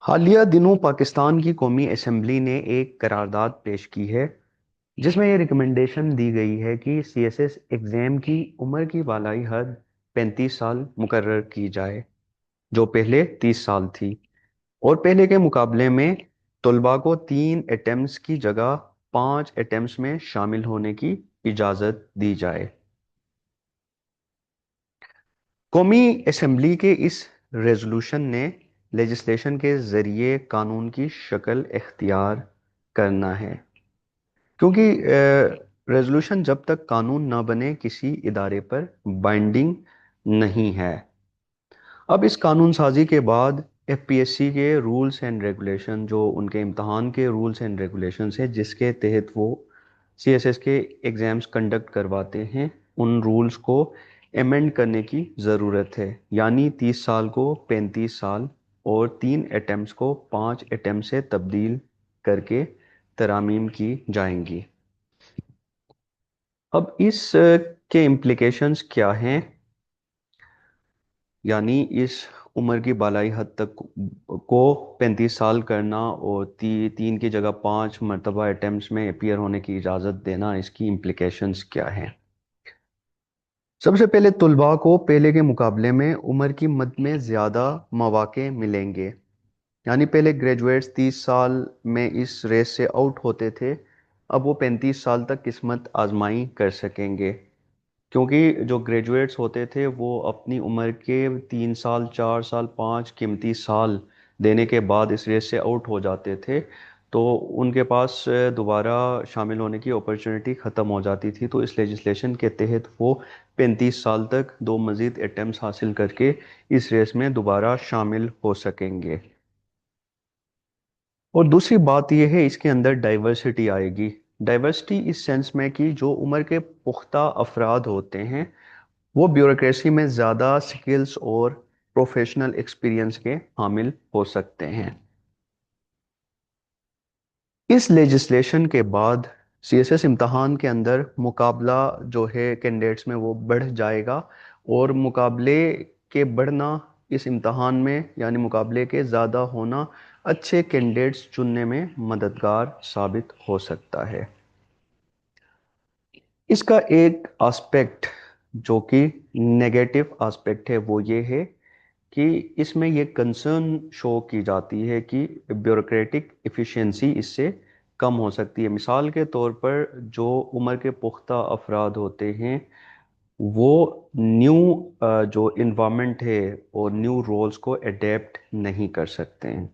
حالیہ دنوں پاکستان کی قومی اسمبلی نے ایک قرارداد پیش کی ہے جس میں یہ ریکمنڈیشن دی گئی ہے کہ سی ایس ایس ایگزام کی عمر کی بالائی حد 35 سال مقرر کی جائے، جو پہلے 30 سال تھی، اور پہلے کے مقابلے میں طلباء کو 3 اٹیمپٹس کی جگہ 5 اٹیمپٹس میں شامل ہونے کی اجازت دی جائے۔ قومی اسمبلی کے اس ریزولوشن نے لیجسلیشن کے ذریعے قانون کی شکل اختیار کرنا ہے، کیونکہ ریزولوشن جب تک قانون نہ بنے کسی ادارے پر بائنڈنگ نہیں ہے۔ اب اس قانون سازی کے بعد ایف پی ایس سی کے رولز اینڈ ریگولیشن، جو ان کے امتحان کے رولز اینڈ ریگولیشنز ہیں جس کے تحت وہ سی ایس ایس کے ایگزامز کنڈکٹ کرواتے ہیں، ان رولز کو ایمنڈ کرنے کی ضرورت ہے، یعنی 30 سال کو 35 سال اور 3 اٹیمپٹس کو 5 اٹیمپٹ سے تبدیل کر کے ترامیم کی جائیں گی۔ اب اس کے امپلیکیشنز کیا ہیں؟ یعنی اس عمر کی بالائی حد تک کو 35 سال کرنا اور 3 کی جگہ 5 مرتبہ اٹیمپٹس میں اپیئر ہونے کی اجازت دینا، اس کی امپلیکیشنز کیا ہیں؟ سب سے پہلے طلباء کو پہلے کے مقابلے میں عمر کی مد میں زیادہ مواقع ملیں گے، یعنی پہلے گریجویٹس 30 سال میں اس ریس سے آؤٹ ہوتے تھے، اب وہ 35 سال تک قسمت آزمائی کر سکیں گے، کیونکہ جو گریجویٹس ہوتے تھے وہ اپنی عمر کے 3 سال 4 سال 5 قیمتی سال دینے کے بعد اس ریس سے آؤٹ ہو جاتے تھے، تو ان کے پاس دوبارہ شامل ہونے کی اپرچونٹی ختم ہو جاتی تھی۔ تو اس لیجسلیشن کے تحت وہ 35 سال تک 2 مزید اٹیمپٹس حاصل کر کے اس ریس میں دوبارہ شامل ہو سکیں گے۔ اور دوسری بات یہ ہے، اس کے اندر ڈائیورسٹی آئے گی۔ ڈائیورسٹی اس سینس میں کہ جو عمر کے پختہ افراد ہوتے ہیں وہ بیوروکریسی میں زیادہ سکلز اور پروفیشنل ایکسپیرینس کے حامل ہو سکتے ہیں۔ اس لیجسلیشن کے بعد سی ایس ایس امتحان کے اندر مقابلہ جو ہے کینڈیڈیٹس میں وہ بڑھ جائے گا، اور مقابلے کے بڑھنا اس امتحان میں، یعنی مقابلے کے زیادہ ہونا، اچھے کینڈیڈیٹس چننے میں مددگار ثابت ہو سکتا ہے۔ اس کا ایک آسپیکٹ جو کہ نیگیٹو آسپیکٹ ہے وہ یہ ہے کہ اس میں یہ کنسرن شو کی جاتی ہے کہ بیوروکریٹک ایفیشینسی اس سے کم ہو سکتی ہے۔ مثال کے طور پر جو عمر کے پختہ افراد ہوتے ہیں وہ نیو جو انوائرمنٹ ہے اور نیو رولز کو اڈیپٹ نہیں کر سکتے ہیں۔